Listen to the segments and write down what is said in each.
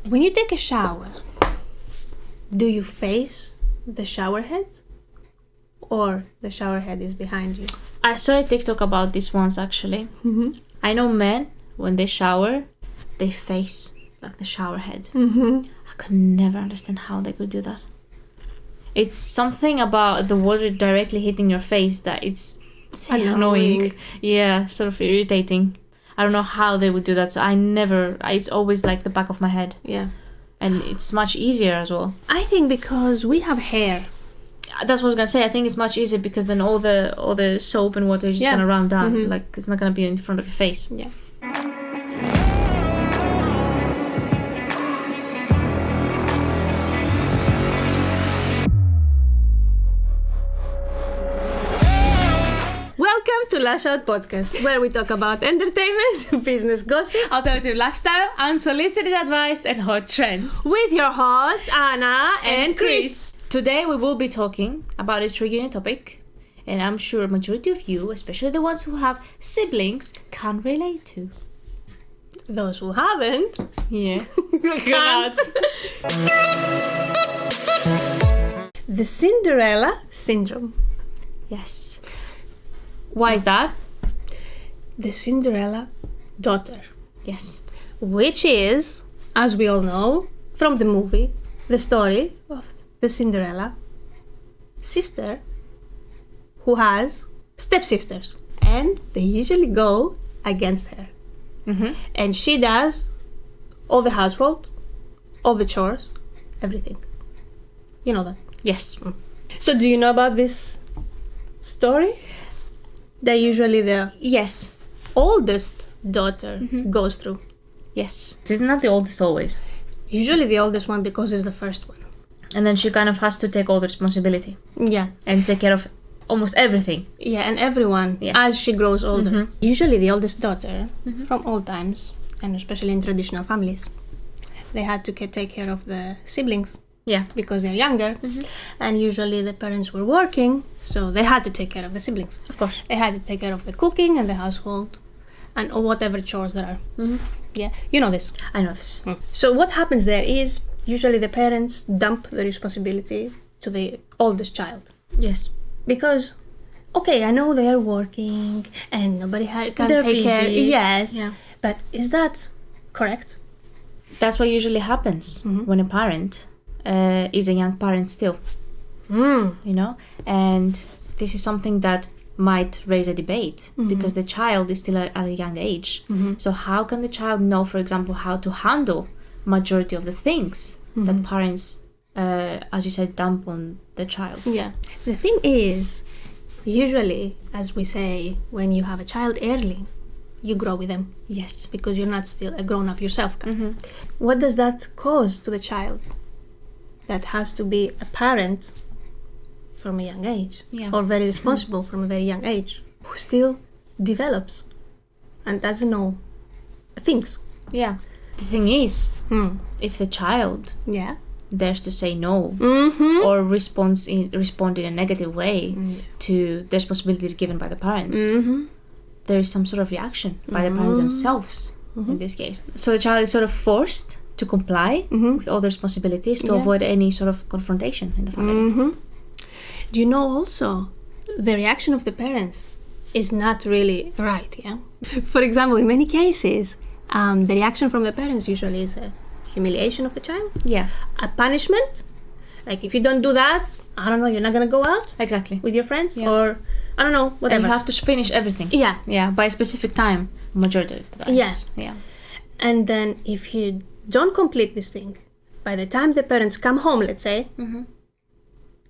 When you take a shower, do you face the shower head? Or the shower head is behind you? I saw a TikTok about this once actually. Mm-hmm. I know men, when they shower, they face like the shower head. Mm-hmm. I could never understand how they could do that. It's something about the water directly hitting your face that it's annoying. Yeah, sort of irritating. I don't know how they would do that. So it's always like the back of my head. Yeah. And it's much easier as well. I think because we have hair. That's what I was gonna say. I think it's much easier because then all the soap and water is just gonna run down. Mm-hmm. Like it's not gonna be in front of your face. Yeah. Welcome to Lash Out Podcast, where we talk about entertainment, business gossip, Alternative lifestyle, unsolicited advice, and hot trends. with your hosts Anna and Chris. Today we will be talking about a triggering topic, and I'm sure a majority of you, especially the ones who have siblings, can relate to. Those who haven't, Yeah. can't. The Cinderella Syndrome. Yes. Why is that? The Cinderella daughter, Yes. which is, as we all know, from the movie, the story of the Cinderella sister who has stepsisters, and they usually go against her. Mm-hmm. And she does all the household, all the chores, everything. You know that. Yes. So do you know about this story? That usually the Yes. oldest daughter goes through. Yes. Isn't that the oldest always? Usually the oldest one because it's the first one. And then she kind of has to take all the responsibility Yeah. and take care of almost everything. Yeah, and everyone Yes. as she grows older. Mhm. Usually the oldest daughter from old times, and especially in traditional families, they had to take care of the siblings Yeah. because they're younger, and usually the parents were working, so they had to take care of the siblings. Of course. They had to take care of the cooking and the household and whatever chores there are. Mm-hmm. Yeah, you know this. I know this. So what happens there is usually the parents dump the responsibility to the oldest child. Yes. Because, okay, I know they are working and nobody can They're take care. busy. Yes, Yeah. but is that correct? That's what usually happens when a parent is a young parent still, you know? And this is something that might raise a debate because the child is still at a young age. So how can the child know, for example, how to handle majority of the things that parents, as you said, dump on the child? Yeah. The thing is, usually, as we say, when you have a child early, you grow with them Yes. because you're not still a grown-up yourself. What does that cause to the child that has to be a parent from a young age, Yeah. or very responsible from a very young age, who still develops and doesn't know things? Yeah. The thing is, if the child Yeah. dares to say no Mm-hmm. or respond in a negative way to the responsibilities given by the parents, there is some sort of reaction by the parents themselves in this case. So the child is sort of forced to comply with all the responsibilities to Yeah. avoid any sort of confrontation in the family. Do you know also the reaction of the parents is not really right, yeah? For example, in many cases, the reaction from the parents usually is a humiliation of the child, Yeah, a punishment, like if you don't do that, I don't know, you're not gonna go out exactly. with your friends, Yeah. or I don't know, And whatever. you have to finish everything. Yeah, Yeah, by a specific time, majority of the times. Yeah. Yeah. and then if you don't complete this thing, by the time the parents come home, let's say,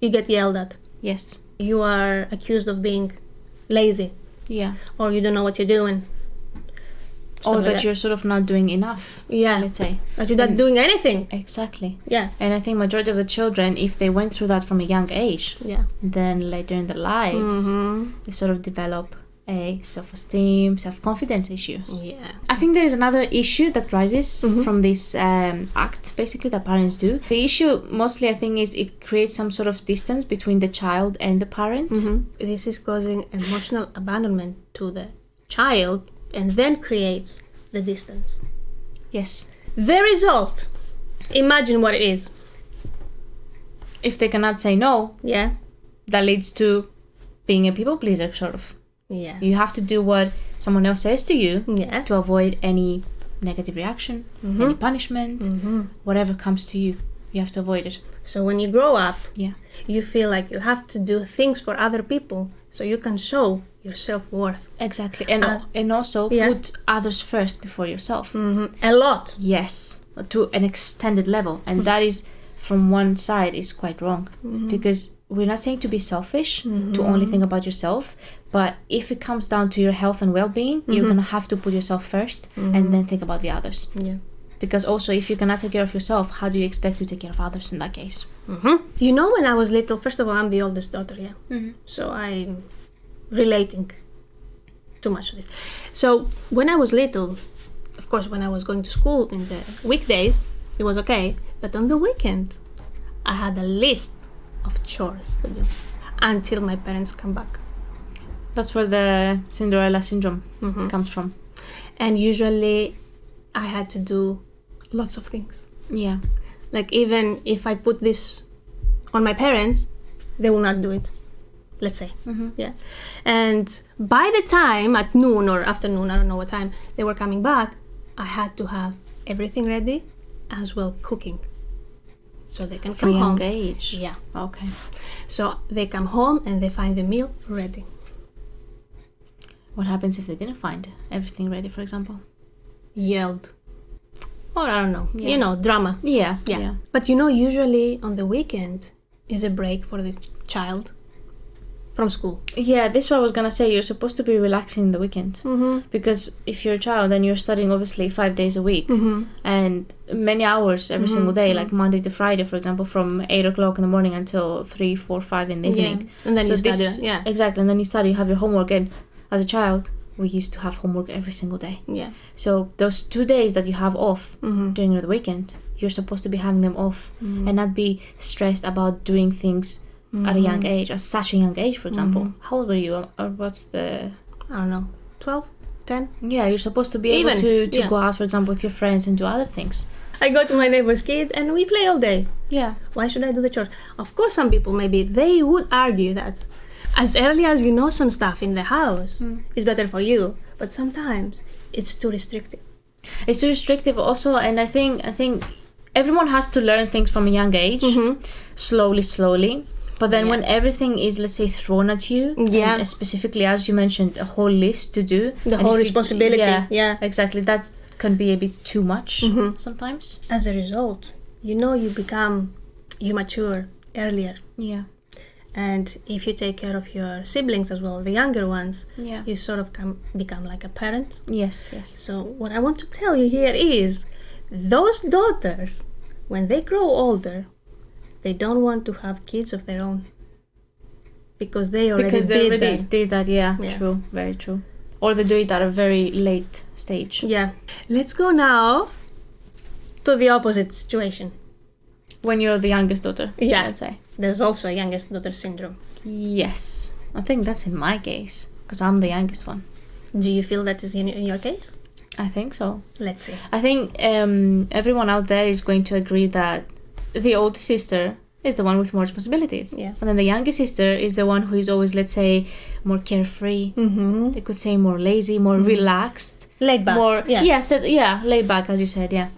you get yelled at. Yes. You are accused of being lazy, Yeah. or you don't know what you're doing. Or Stuff like that you're sort of not doing enough, Yeah, let's say. that you're not doing anything. Exactly. Yeah, And I think majority of the children, if they went through that from a young age, yeah. then later in their lives, they sort of develop a self-esteem, self-confidence issue. Yeah. I think there is another issue that rises from this act, basically, that parents do. The issue, mostly, I think, is it creates some sort of distance between the child and the parent. This is causing emotional abandonment to the child and then creates the distance. Yes. The result Imagine what it is. If they cannot say no, Yeah. that leads to being a people pleaser, sort of. Yeah. You have to do what someone else says to you Yeah. to avoid any negative reaction, any punishment, whatever comes to you. You have to avoid it. So when you grow up, Yeah. you feel like you have to do things for other people so you can show your self-worth. Exactly. And also yeah. put others first before yourself. A lot. Yes. To an extended level. And that is, from one side, is quite wrong. Because we're not saying to be selfish, to only think about yourself. But if it comes down to your health and well-being, you're going to have to put yourself first and then think about the others. Yeah. Because also, if you cannot take care of yourself, how do you expect to take care of others in that case? You know, when I was little, first of all, I'm the oldest daughter, yeah. So I'm relating too much of this. So when I was little, of course, when I was going to school in the weekdays, it was okay. But on the weekend, I had a list of chores to do until my parents come back. That's where the Cinderella Syndrome comes from. And usually I had to do lots of things. Yeah. Like, even if I put this on my parents, they will not do it, let's say. Yeah. And by the time at noon or afternoon, I don't know what time they were coming back, I had to have everything ready, as well cooking, so they can come From a home. young age. Yeah. Okay. So they come home and they find the meal ready. What happens if they didn't find everything ready, for example? Yelled. Or I don't know. Yeah. You know, drama. Yeah. Yeah. But you know, usually on the weekend is a break for the child from school. Yeah, this is what I was gonna say. You're supposed to be relaxing the weekend. Because if you're a child and you're studying obviously 5 days a week and many hours every single day, like Monday to Friday, for example, from 8 o'clock in the morning until 3, 4, 5 in the evening. Yeah. And then you study. Yeah. Exactly. And then you study, you have your homework. And as a child, we used to have homework every single day. Yeah. So those 2 days that you have off during the weekend, you're supposed to be having them off and not be stressed about doing things at a young age, at such a young age, for example. How old were you? Or what's the... I don't know, 12, 10? Yeah, you're supposed to be able to go out, for example, with your friends and do other things. I go to my neighbor's kid and we play all day. Yeah. Why should I do the chores? Of course, some people, maybe they would argue that as early as you know some stuff in the house is better for you. But sometimes it's too restrictive. It's too restrictive also, and I think everyone has to learn things from a young age, slowly. But then when everything is, let's say, thrown at you, and specifically, as you mentioned, a whole list to do. The whole responsibility. Yeah. Exactly. That can be a bit too much sometimes. As a result, you mature earlier. Yeah. And if you take care of your siblings as well, the younger ones, Yeah. you sort of become like a parent. Yes. So what I want to tell you here is, those daughters, when they grow older, they don't want to have kids of their own. Because they already did that. Yeah. True. Very true. Or they do it at a very late stage. Yeah. Let's go now to the opposite situation. When you're the youngest daughter. Yeah. I'd say. There's also a youngest daughter syndrome. Yes. I think that's in my case. Because I'm the youngest one. Do you feel that is in your case? I think so. Let's see. I think everyone out there is going to agree that the older sister is the one with more responsibilities. Yeah. And then the younger sister is the one who is always, let's say, more carefree. They could say more lazy, more relaxed. Laid back. More, laid back, as you said, yeah.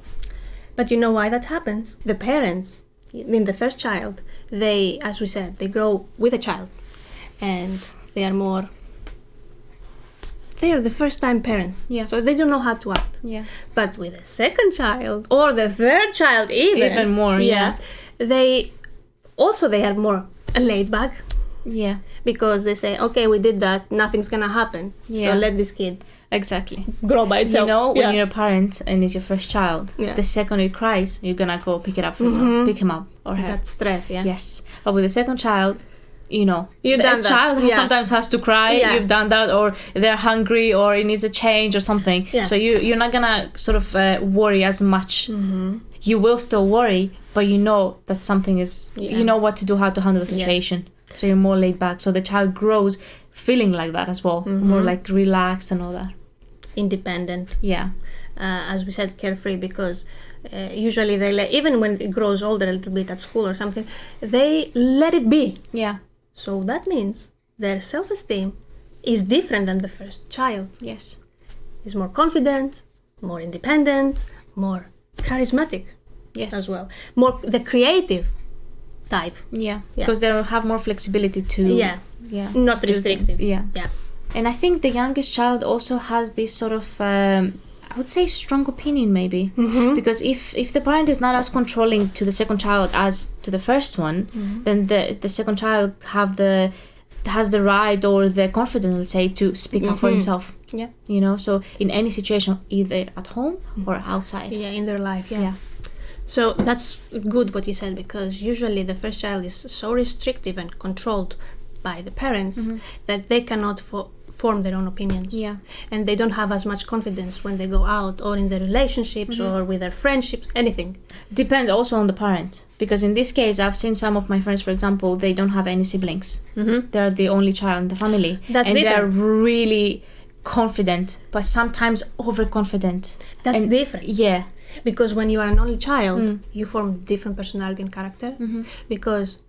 But you know why that happens? The parents, in the first child, they, as we said, they grow with a child. And they are the first time parents. Yeah. So they don't know how to act. Yeah. But with the second child, or the third child even more, yeah. They are more laid back. Yeah. Because they say, okay, we did that, nothing's gonna happen. Yeah. So let this kid Exactly. grow by itself. You know, when you're a parent and it's your first child, the second it cries, you're gonna go pick it up, for example, pick him up or her. That's stress, yeah. Yes. But with the second child, you know, You've done that. child sometimes has to cry. Yeah. You've done that, or they're hungry, or it needs a change or something. Yeah. So you're not gonna sort of worry as much. You will still worry, but you know that something is. You know what to do, how to handle the situation. So you're more laid back. So the child grows feeling like that as well, more like relaxed and all that. Independent. Yeah. As we said, carefree, because usually they even when it grows older a little bit at school or something, they let it be. Yeah. So that means their self-esteem is different than the first child. Yes. Is more confident, more independent, more charismatic. Yes. As well. More the creative type. Yeah. Because they'll have more flexibility to... Yeah. Not restrictive. Yeah. Yeah. And I think the youngest child also has this sort of, I would say, strong opinion maybe. Mm-hmm. Because if the parent is not as controlling to the second child as to the first one, then the second child has the right or the confidence, let's say, to speak up for himself. Yeah. You know, so in any situation, either at home or outside. Yeah, in their life, yeah. So that's good what you said, because usually the first child is so restrictive and controlled by the parents that they cannot form their own opinions. Yeah. And they don't have as much confidence when they go out or in their relationships or with their friendships, anything. Depends also on the parent. Because in this case, I've seen some of my friends, for example, they don't have any siblings. They're the only child in the family. That's and different. They're really confident, but sometimes overconfident. That's different. Yeah. Because when you are an only child, you form different personality and character. Because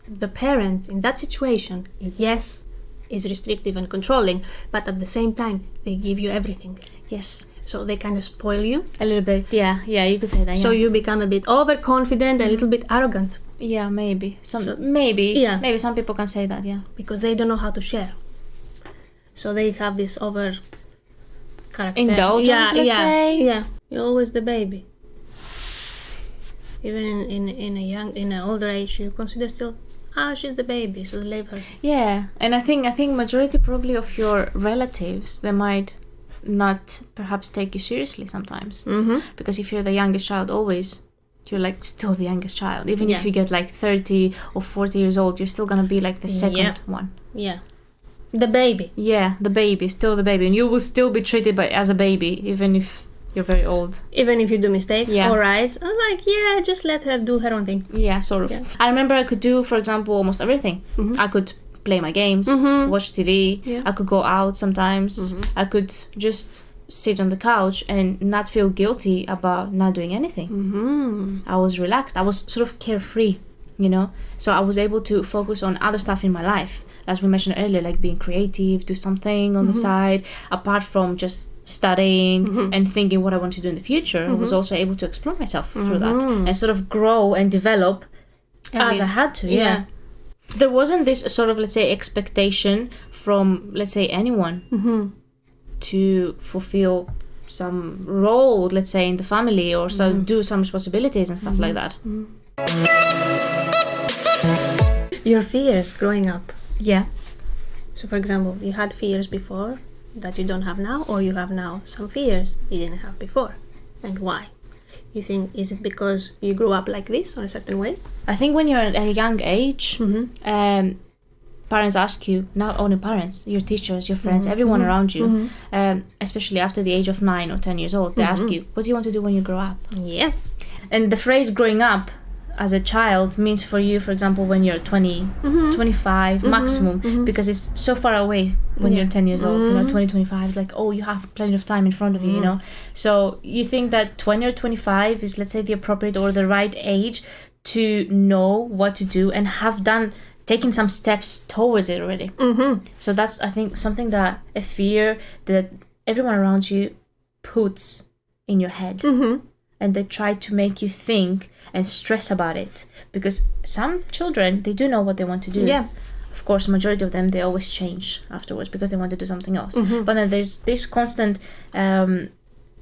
the parent in that situation, yes, is restrictive and controlling, but at the same time, they give you everything. Yes. So they kind of spoil you. A little bit, yeah, you could say that. So you become a bit overconfident, a little bit arrogant. Yeah, maybe. Maybe some people can say that, yeah. Because they don't know how to share. So they have this over character. Indulgence, let's say. Yeah, you're always the baby. Even in an older age, you consider still, she's the baby, so leave her. Yeah, and I think majority probably of your relatives, they might not perhaps take you seriously sometimes. Because if you're the youngest child always, you're like still the youngest child. Even if you get like 30 or 40 years old, you're still gonna be like the second one. Yeah. The baby. Yeah, the baby, still the baby. And you will still be treated as a baby, even if you're very old. Even if you do mistakes, yeah. All right. I'm like, just let her do her own thing. Yeah, sort of. Yeah. I remember I could do, for example, almost everything. I could play my games, watch TV. Yeah. I could go out sometimes. I could just sit on the couch and not feel guilty about not doing anything. I was relaxed. I was sort of carefree, you know? So I was able to focus on other stuff in my life. As we mentioned earlier, like being creative, do something on the side, apart from just studying and thinking what I want to do in the future. I was also able to explore myself through that and sort of grow and develop as I had to. Yeah. There wasn't this sort of, let's say, expectation from, let's say, anyone to fulfill some role, let's say, in the family or so do some responsibilities and stuff like that. Your fears growing up. Yeah. So, for example, you had fears before that you don't have now, or you have now some fears you didn't have before. And why? You think, is it because you grew up like this or a certain way? I think when you're at a young age, parents ask you, not only parents, your teachers, your friends, everyone around you, especially after the age of 9 or 10 years old, they ask you, what do you want to do when you grow up? Yeah. And the phrase growing up as a child means for you, for example, when you're 20, 25 maximum, because it's so far away when you're 10 years old, you know, 20, 25 is like, oh, you have plenty of time in front of you, you know. So you think that 20 or 25 is, let's say, the appropriate or the right age to know what to do and have taken some steps towards it already. So that's, I think, something that a fear that everyone around you puts in your head. And they try to make you think and stress about it. Because some children, they do know what they want to do. Yeah. Of course, majority of them, they always change afterwards because they want to do something else. But then there's this constant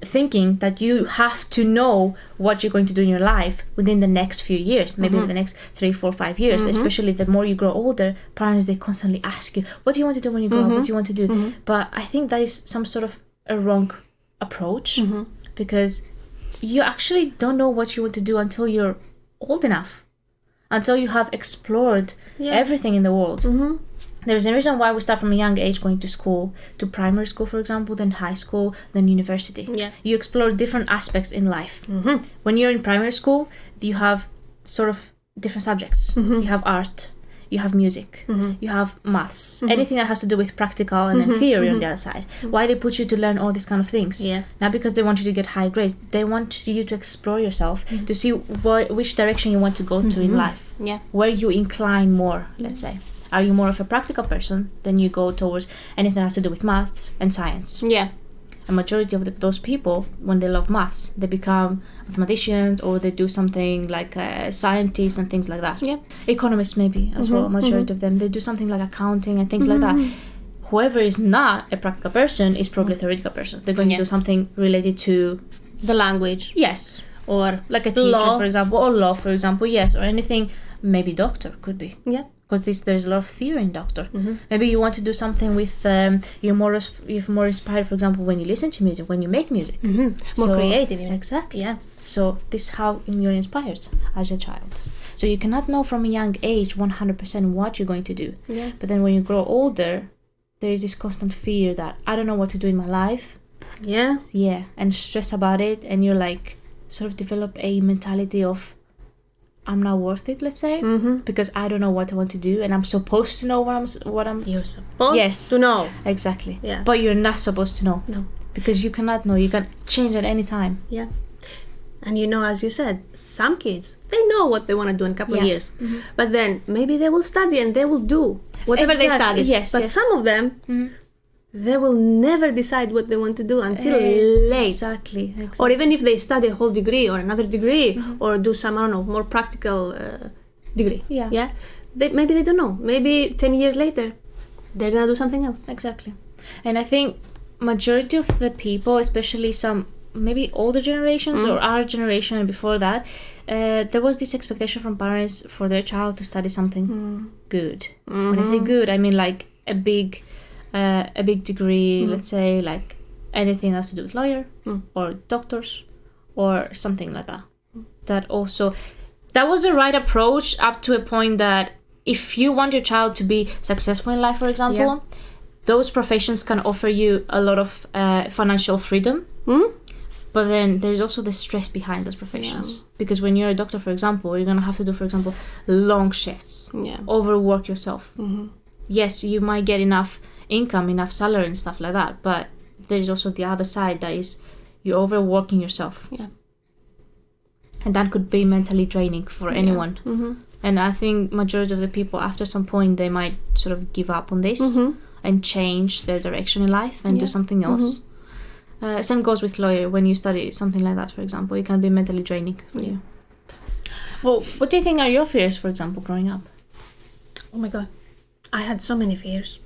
thinking that you have to know what you're going to do in your life within the next few years, maybe the next 3, 4, 5 years. Especially the more you grow older, parents, they constantly ask you, what do you want to do when you grow up? What do you want to do? But I think that is some sort of a wrong approach because you actually don't know what you want to do until you're old enough, until you have explored everything in the world. There's a reason why we start from a young age going to school, to primary school, for example, then high school, then university. You explore different aspects in life. When you're in primary school, you have sort of different subjects. You have art, you have music, you have maths, anything that has to do with practical and then theory on the other side. Why they put you to learn all these kind of things? Yeah. Not because they want you to get high grades. They want you to explore yourself, to see which direction you want to go to in life. Yeah. Where you incline more, let's say. Are you more of a practical person? Then you go towards anything that has to do with maths and science. Yeah. A majority of those people, when they love maths, they become mathematicians, or they do something like scientists and things like that. Yeah. Economists maybe as well. Majority of them, they do something like accounting and things like that. Whoever is not a practical person is probably a theoretical person. They're going to do something related to the language. Yes. Or like a teacher, law. for example, or law, for example. Yes, or anything. Maybe doctor could be. Yeah. Because there's a lot of theory in doctor. Maybe you want to do something with you're more inspired, for example, when you listen to music, when you make music. More creative. Even. Exactly. Yeah. So this is how you're inspired as a child. So you cannot know from a young age 100% what you're going to do. Yeah. But then when you grow older, there is this constant fear that I don't know what to do in my life. Yeah. Yeah. And stress about it, and you're like sort of develop a mentality of I'm not worth it, let's say, because I don't know what I want to do, and I'm supposed to know what I'm. You're supposed to know. Exactly. Yeah. But you're not supposed to know. No. Because you cannot know. You can change at any time. Yeah. And as you said, some kids, they know what they want to do in a couple of years. But then maybe they will study and they will do whatever they study. Yes. But some of them, they will never decide what they want to do until late. Exactly. Or even if they study a whole degree or another degree or do some, I don't know, more practical degree. Yeah. Maybe they don't know. Maybe 10 years later, they're going to do something else. Exactly. And I think majority of the people, especially some maybe older generations or our generation and before that, there was this expectation from parents for their child to study something good. When I say good, I mean like a big degree, let's say like anything that has to do with lawyer or doctors or something like that. That was the right approach up to a point that if you want your child to be successful in life, for example, those professions can offer you a lot of financial freedom. But then there's also the stress behind those professions. Because when you're a doctor, for example, you're going to have to do, for example, long shifts, overwork yourself. Yes, you might get enough income, enough salary and stuff like that, but there's also the other side that is you're overworking yourself. And that could be mentally draining for anyone. And I think majority of the people, after some point, they might sort of give up on this and change their direction in life and do something else. Same goes with lawyer. When you study something like that, for example, it can be mentally draining for you. Well, what do you think are your fears, for example, growing up? Oh my God. I had so many fears.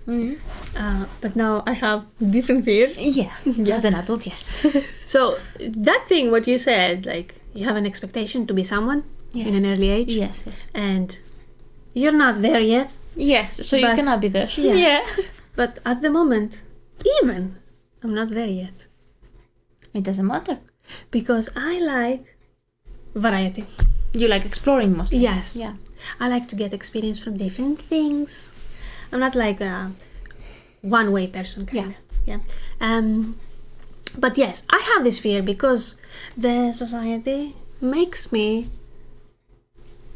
But now I have different fears. Yeah. As an adult, yes. So that thing, what you said, like you have an expectation to be someone in an early age. Yes. And you're not there yet. Yes, so you cannot be there. Yeah. But at the moment, even, I'm not there yet. It doesn't matter. Because I like variety. You like exploring mostly. Yes. Yeah. I like to get experience from different things. I'm not like a one-way person kind of. Yeah. But yes, I have this fear because the society makes me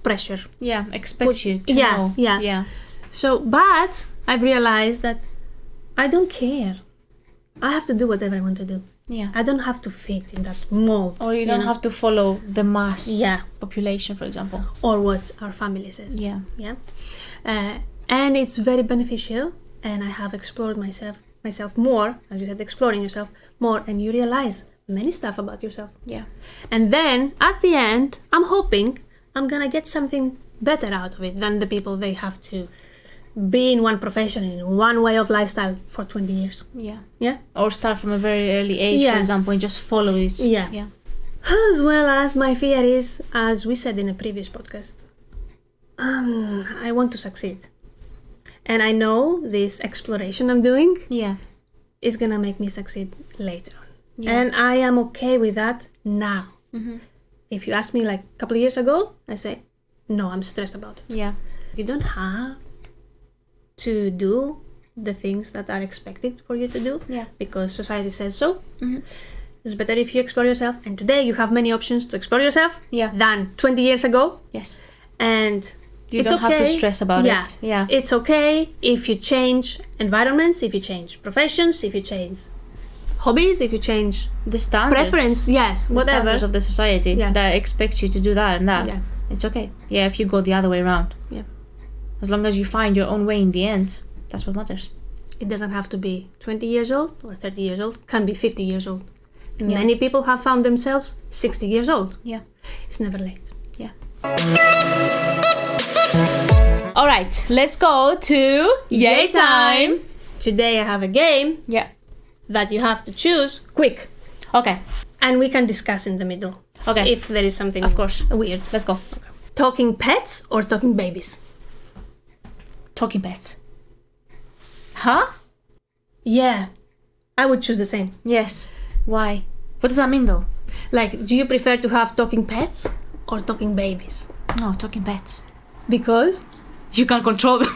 pressure. Yeah, expects you to know. Yeah. So, but I've realized that I don't care. I have to do whatever I want to do. Yeah. I don't have to fit in that mold. Or you don't have to follow the mass population, for example. Or what our family says. Yeah. And it's very beneficial. And I have explored myself more, as you said, exploring yourself more, and you realize many stuff about yourself. Yeah. And then at the end, I'm hoping I'm gonna get something better out of it than the people they have to be in one profession, in one way of lifestyle for 20 years. Yeah. Or start from a very early age, for example, and just follow this. Yeah. As well as my fear is, as we said in a previous podcast, I want to succeed. And I know this exploration I'm doing is gonna make me succeed later on. Yeah. And I am okay with that now. If you ask me like a couple of years ago, I say, no, I'm stressed about it. Yeah. You don't have to do the things that are expected for you to do because society says so. It's better if you explore yourself, and today you have many options to explore yourself than 20 years ago. Yes. And You don't have to stress about it. Yeah. It's okay if you change environments, if you change professions, if you change hobbies, if you change the standards. Preference, yes, the whatever. Standards of the society that expects you to do that and that. Yeah. It's okay. Yeah, if you go the other way around. Yeah. As long as you find your own way in the end, that's what matters. It doesn't have to be 20 years old or 30 years old. It can be 50 years old. Many people have found themselves 60 years old. Yeah. It's never late. Yeah. All right, let's go to Yay time. Today I have a game that you have to choose quick. Okay. And we can discuss in the middle. Okay. If there is something of course weird. Let's go. Okay. Talking pets or talking babies? Talking pets. Huh? Yeah. I would choose the same. Yes. Why? What does that mean though? Like, do you prefer to have talking pets or talking babies? No, talking pets. Because? You can control them.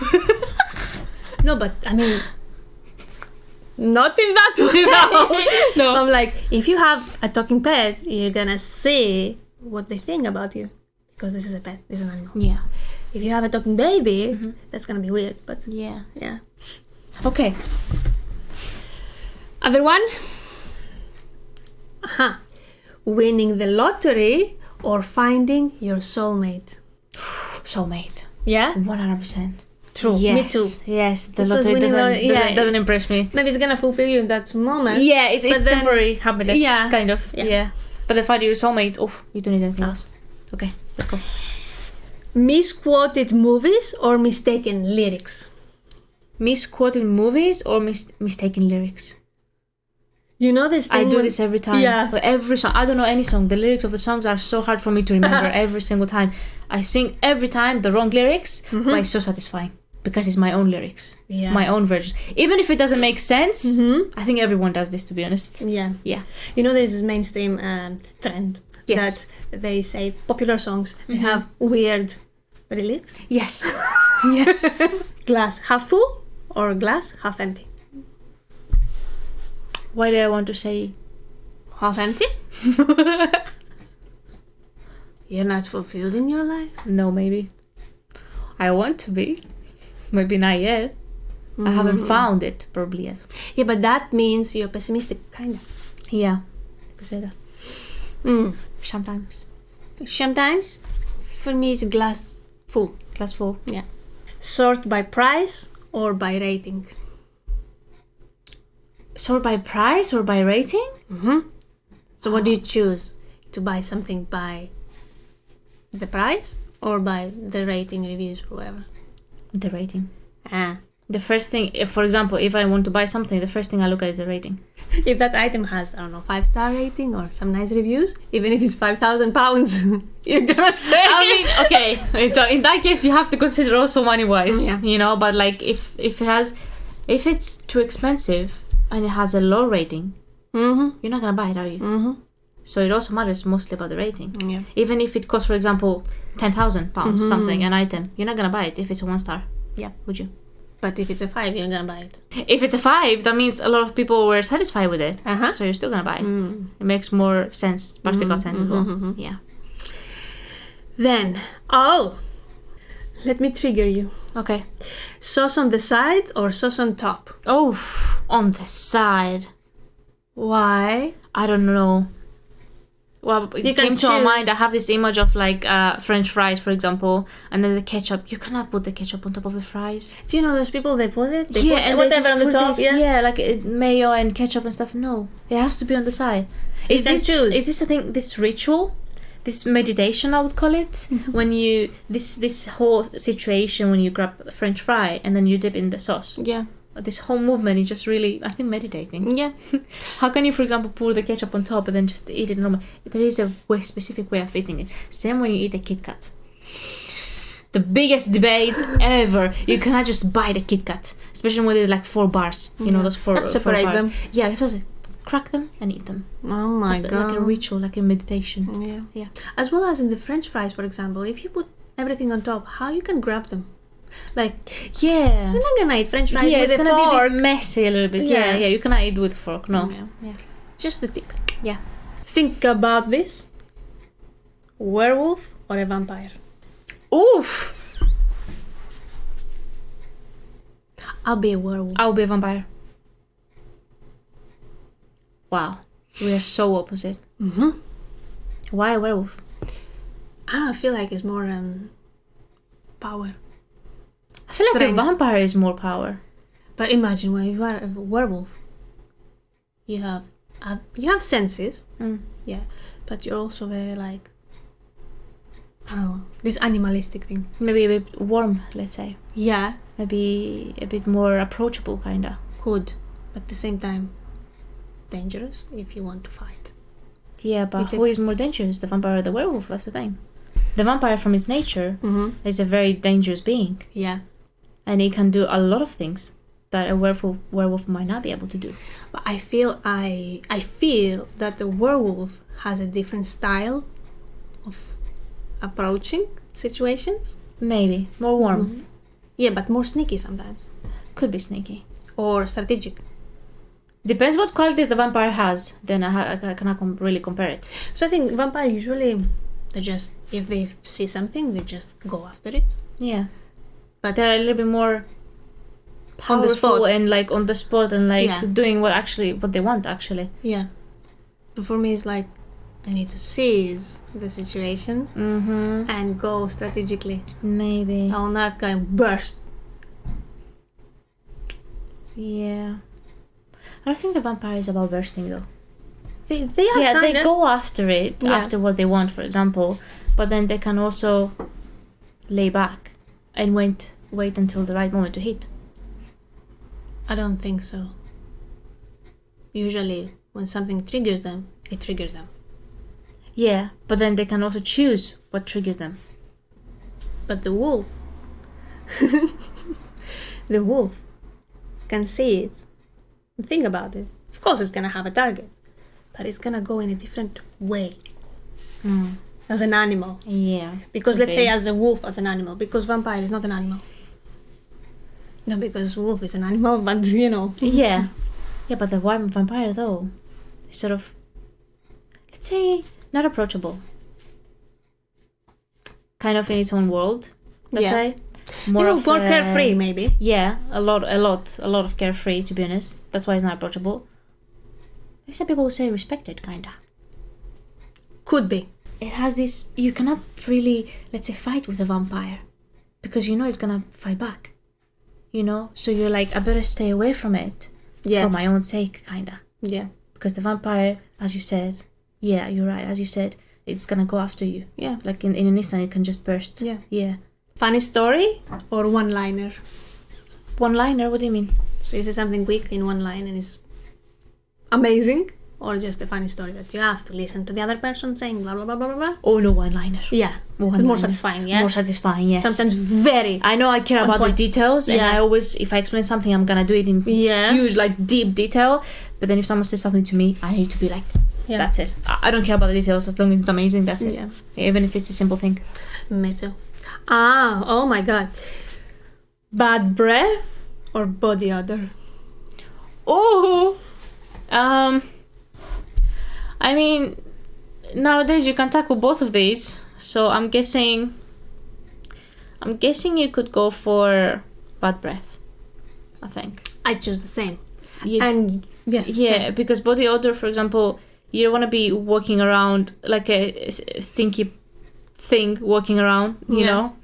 No, but I mean, not in that way. No. I'm like, if you have a talking pet, you're gonna see what they think about you. Because this is a pet, this is an animal. Yeah. If you have a talking baby, that's gonna be weird, but yeah. Okay. Other one? Winning the lottery or finding your soulmate? Soulmate. Yeah? 100%. True. Yes. Me too. Yes, the Because lottery winning doesn't impress me. Maybe it's gonna fulfill you in that moment. Yeah, it's then, temporary happiness. Yeah. Kind of. Yeah. But then finding your soulmate, you don't need anything else. Okay, let's go. Misquoted movies or mistaken lyrics? Misquoted movies or mistaken lyrics? You know this thing? I do this every time. Yeah. For every song. I don't know any song. The lyrics of the songs are so hard for me to remember every single time. I sing every time the wrong lyrics, but it's so satisfying because it's my own lyrics, my own version. Even if it doesn't make sense, I think everyone does this, to be honest. Yeah. Yeah. You know, there's this mainstream trend that they say popular songs they have weird lyrics. Yes. Yes. Glass half full or glass half empty? Why do I want to say half empty? You're not fulfilled in your life? No, maybe. I want to be. Maybe not yet. I haven't found it probably yet. Yeah, but that means you're pessimistic, kind of. Yeah, you could say that. Sometimes. Sometimes? For me, it's glass full. Glass full. Yeah. Sort by price or by rating? Sort by price or by rating? So what do you choose? To buy something by the price or by the rating, reviews, or whatever? The rating. Ah. The first thing, for example, if I want to buy something, the first thing I look at is the rating. If that item has, 5-star rating or some nice reviews, even if it's £5,000, you're gonna say. I mean, okay. So in that case, you have to consider also money-wise, you know. But like, if it's too expensive and it has a low rating, you're not gonna buy it, are you? So it also matters mostly about the rating. Yeah. Even if it costs, for example, £10,000 something, an item, you're not gonna buy it if it's a 1-star. Yeah. Would you? But if it's a 5, you're gonna buy it. If it's a 5, that means a lot of people were satisfied with it. So you're still gonna buy it. It makes more sense, practical sense as well. Yeah. Then, let me trigger you. Okay. Sauce on the side or sauce on top? Oh, on the side. Why? I don't know. Well, it came to my mind. I have this image of like French fries, for example, and then the ketchup. You cannot put the ketchup on top of the fries. Do you know those people, they put it? They yeah, put and whatever on the top. Yeah, like mayo and ketchup and stuff. No, it has to be on the side. Is this the thing? This ritual, this meditation, I would call it. When you this whole situation when you grab a French fry and then you dip in the sauce. Yeah. This whole movement is just really, I think, meditating. Yeah. How can you, for example, pour the ketchup on top and then just eat it normal? There is a specific way of eating it. Same when you eat a Kit Kat. The biggest debate ever. You cannot just bite a Kit Kat, especially when there's like 4 bars. You know, those 4 have to separate 4 bars. them. Yeah, you have to crack them and eat them. Oh my god. Like a ritual, like a meditation. Yeah. As well as in the French fries, for example, if you put everything on top, how you can grab them? Like, yeah, you're not gonna eat French fries with it's a fork. Be a bit messy a little bit. Yeah, you cannot eat with a fork. No. Yeah. Just the tip. Yeah. Think about this. Werewolf or a vampire? Oof. I'll be a werewolf. I'll be a vampire. Wow. We are so opposite. Mm-hmm. Why a werewolf? I feel like it's more power. I feel like a Strength. vampire is more power. But imagine when you are a werewolf, you have senses, yeah, but you're also very like, I don't know, this animalistic thing. Maybe a bit warm, let's say. Yeah, Maybe a bit more approachable, kinda. could, but at the same time, dangerous if you want to fight. Yeah, but who is more dangerous, the vampire or the werewolf? That's the thing. The vampire, from its nature, is a very dangerous being. Yeah. And it can do a lot of things that a werewolf might not be able to do. But I feel that the werewolf has a different style of approaching situations. Maybe. More warm. Yeah, but more sneaky sometimes. Could be sneaky. Or strategic. Depends what qualities the vampire has. Then I cannot really compare it. So I think vampire usually, if they see something, they just go after it. Yeah. But They're a little bit more on the powerful spot. and like on the spot and like Yeah. doing what they want actually. Yeah. But for me, it's like I need to seize the situation and go strategically. Maybe. I will not go and burst. Yeah. I don't think the vampire is about bursting though. They are Yeah, they kinda- go after it, Yeah. after what they want, for example. But then they can also lay back and wait until the right moment to hit. I don't think so. Usually, when something triggers them, it triggers them. Yeah, but then they can also choose what triggers them. But the wolf, the wolf can see it. Think about it. Of course, it's gonna have a target, but it's gonna go in a different way as an animal. Yeah. Because let's Okay. say as a wolf, as an animal, because vampire is not an animal. No, because wolf is an animal, but you know. Yeah. Yeah, but the vampire though is sort of, let's say, not approachable. Kind of in its own world, let's Yeah. say. More carefree, maybe. Yeah, a lot of carefree, to be honest. That's why it's not approachable. Maybe some people would say respected, kinda. Could be. It has this, you cannot really, let's say, fight with a vampire. Because you know it's gonna fight back. You know? So you're like, I better stay away from it. Yeah. For my own sake, kinda. Yeah. Because the vampire, as you said, yeah, you're right, as you said, it's gonna go after you. Yeah. Like in an instant, it can just burst. Yeah. Yeah. Funny story or one-liner? One-liner, what do you mean? So you say something quick in one line and it's amazing, or just a funny story that you have to listen to the other person saying blah blah blah blah blah. Oh no, one-liner. Yeah. One-liner. More satisfying, yeah. More satisfying, yes. Sometimes very. I know I care On about point. the details, and Yeah. I always, if I explain something, I'm gonna do it in huge, like deep detail. But then if someone says something to me, I need to be like, that's it. I don't care about the details as long as it's amazing. That's it. Yeah. Even if it's a simple thing. Me too. Oh my god. Bad breath or body odor? Oh, I mean, nowadays you can tackle both of these. So I'm guessing you could go for bad breath. I think. I choose the same. Yeah. And yes. Yeah, same. because body odor, for example, you don't want to be walking around like a stinky thing walking around, you know.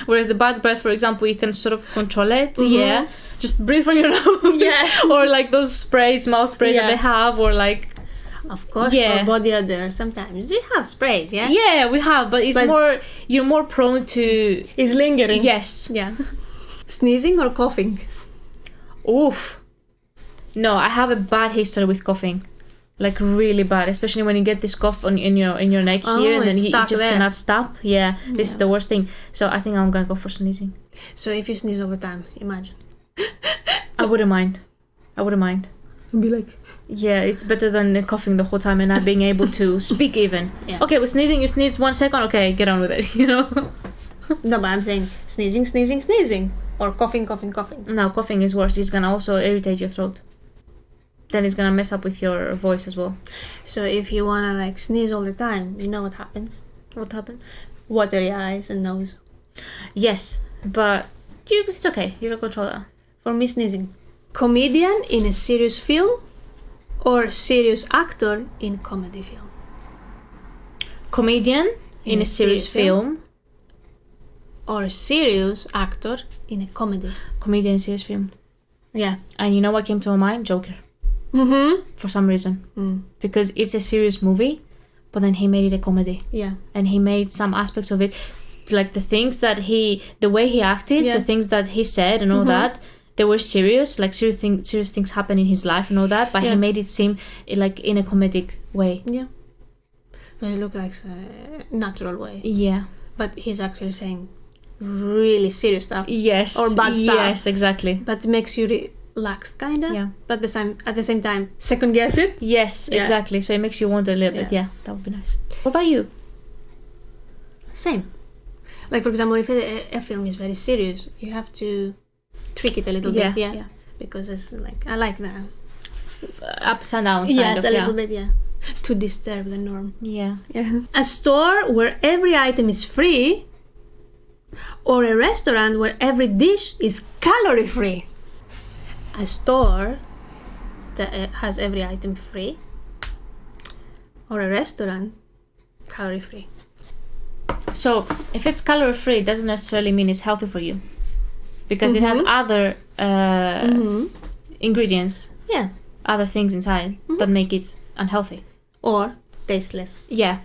Whereas the bad breath, for example, you can sort of control it. Yeah, just breathe from your nose. Yeah. Or like those sprays, mouth sprays that Yeah. they have, or like. Of course, Yeah. for body odor, sometimes we have sprays, yeah? Yeah, we have, but it's more. You're more prone to. It's lingering. Yes. Yeah. Sneezing or coughing? Oof. No, I have a bad history with coughing. Like really bad, especially when you get this cough in your neck here, and then you just cannot stop. Yeah, this is the worst thing. So I think I'm gonna go for sneezing. So if you sneeze all the time, imagine. I wouldn't mind. And be like, Yeah, it's better than coughing the whole time and not being able to speak even. Yeah. Okay, with sneezing, you sneezed 1 second. Okay, get on with it. You know. no, but I'm saying sneezing, or coughing. No, coughing is worse. It's gonna also irritate your throat. Then it's gonna mess up with your voice as well. So if you wanna like sneeze all the time, you know what happens? What happens? Watery eyes and nose. Yes, but it's okay. You can control that. For me, sneezing. Comedian in a serious film or serious actor in comedy film? Comedian in a serious film. Or serious actor in a comedy? Comedian in a serious film. Yeah. And you know what came to my mind? Joker. For some reason. Because it's a serious movie, but then he made it a comedy. Yeah. And he made some aspects of it, like the things that the way he acted, the things that he said and all that, they were serious, like serious things happen in his life and all that, but he made it seem like in a comedic way. Yeah. But it looked like a natural way. Yeah. But he's actually saying really serious stuff. Yes. Or bad stuff. Yes, exactly. But it makes you relaxed, kind of. Yeah. But at the same time, second guess it. Yes, exactly. So it makes you wonder a little bit. Yeah, that would be nice. What about you? Same. Like, for example, if a film is very serious, you have to tweak it a little bit. Yeah. Because it's like, I like the ups and downs. Yes, a little bit, yeah. To disturb the norm. Yeah. A store where every item is free, or a restaurant where every dish is calorie free? A store that has every item free, or a restaurant calorie free? So if it's calorie free, it doesn't necessarily mean it's healthy for you, because it has other ingredients, other things inside that make it unhealthy or tasteless. Yeah,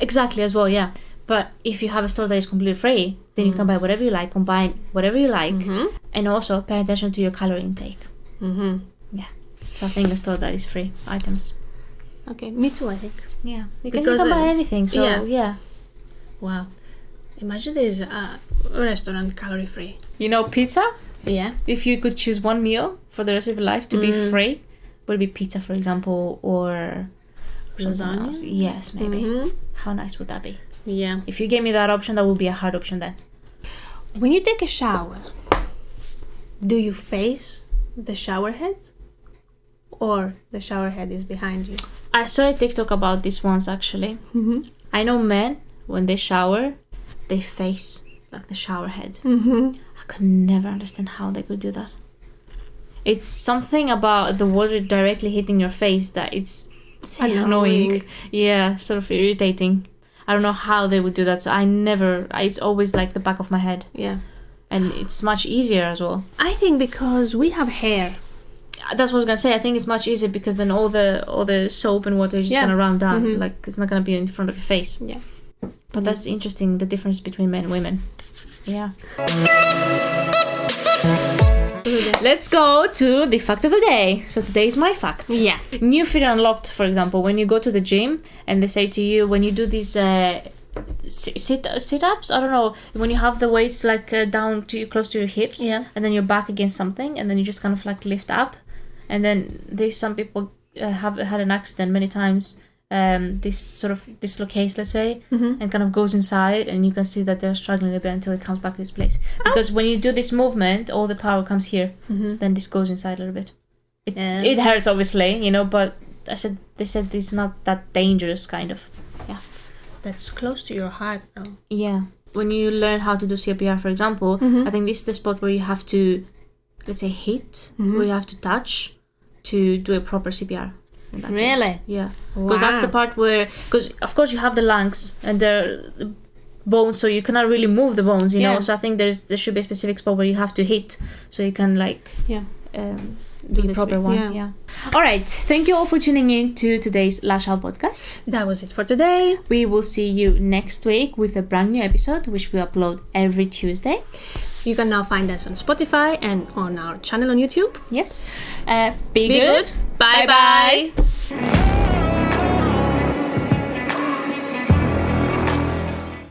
exactly, as well. Yeah. But if you have a store that is completely free, then you can buy whatever you like, combine whatever you like, and also pay attention to your calorie intake. Yeah. So I think a store that is free items. Okay, me too, I think. Yeah. You can buy anything, so yeah. Wow. Imagine there is a restaurant calorie free. You know, pizza? Yeah. If you could choose one meal for the rest of your life to be free, would it be pizza, for example, or lasagna? Else? Yes, maybe. How nice would that be? Yeah. If you gave me that option, that would be a hard option then. When you take a shower, do you face the shower head, or the shower head is behind you? I saw a TikTok about this once, actually. I know men, when they shower, they face like the shower head. I could never understand how they could do that. It's something about the water directly hitting your face that it's annoying. Yeah, sort of irritating. I don't know how they would do that, so it's always like the back of my head. Yeah. And it's much easier as well. I think because we have hair. That's what I was gonna say. I think it's much easier because then all the soap and water is just gonna run down. Like, it's not gonna be in front of your face. Yeah. But that's interesting, the difference between men and women. Yeah. Let's go to the fact of the day. So today is my fact. Yeah. New feature unlocked, for example, when you go to the gym and they say to you, when you do these sit-ups, I don't know, when you have the weights like down to close to your hips, and then your back against something, and then you just kind of like lift up, and then some people have had an accident many times. This sort of dislocates, let's say, and kind of goes inside, and you can see that they're struggling a bit until it comes back to its place. Because when you do this movement, all the power comes here, so then this goes inside a little bit. It hurts, obviously, but they said it's not that dangerous, kind of. Yeah. That's close to your heart, though. Yeah. When you learn how to do CPR, for example, I think this is the spot where you have to, let's say, hit, where you have to touch to do a proper CPR. Really? Case. Yeah. Because that's the part where, because of course you have the lungs and they're bones, so you cannot really move the bones, you know. So I think there should be a specific spot where you have to hit, so you can do the proper one. Yeah. All right. Thank you all for tuning in to today's Lash Out Podcast. That was it for today. We will see you next week with a brand new episode, which we upload every Tuesday. You can now find us on Spotify and on our channel on YouTube. Yes. Be good. Bye-bye.